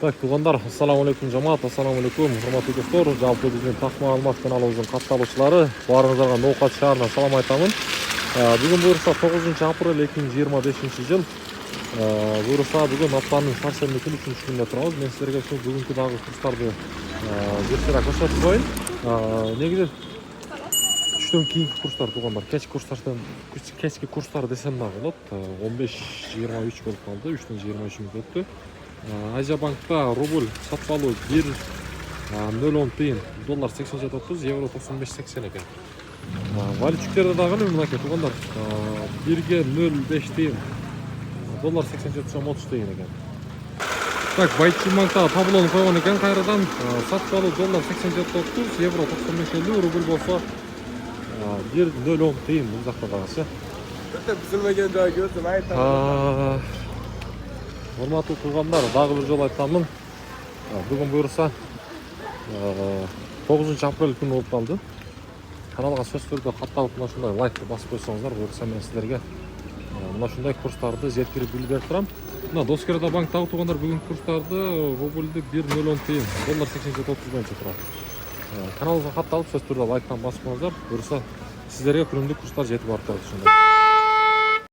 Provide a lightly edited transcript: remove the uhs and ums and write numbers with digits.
Так, туғандар, ассаламу алейкум жамаат, ассаламу алейкум, урматтуу достор. Жалпы биздин такма алмат каналыбыздын катталуучулары баарыңыздарга Ноокат шаарынан салам айтамын. Бүгүн буюрса 9-апрель 2025-жыл. Буюрса бүгүн аптанын шаршемби күнү 3-күндө турабыз. Мен силерге ушу бүгүнкү дагы курстарды зерттеп көрсөтүп коеюн. Негизи түштөн кийинки курстар туғандар, кечки курстар десем дагы болот. 15-23 болуп калды, 3-төн 23 өттү. Азия банкта рубль сатпалуу 1.010 тыйын, доллар 87.30, евро 95.80 экен. Валютчиктерде дагы мынакей туғандар, 1.05 тыйын, доллар 87.30 тыйын экен. Так, Байчи банкта таблону койгон экен кайрадан. Сатпалуу доллар 87.30, евро 95.50, рубль болсо 1.010 тыйын бул жакта дагысы. Билмеген жай көрсөм айтам. Урматтуу туугандар, дагы бир жолу айтамын. Бүгүн буюрса 9-апрель күнү болуп калды. Каналга сөз түрдө катталып мына ушундай лайкты басып койсоңуздар, буюрса мен силерге мына ушундай курстарды жеткирип билип берип турам. Мына Доскерда банктагы туугандар бүгүнкү курстарды рубльдү 1.010 тыйын, доллар 87.30 боюнча турат. Каналга катталып сөз түрдө лайктан басып коюңуздар, буюрса силерге күнүмдүк курстар жетип барып турат ушундай.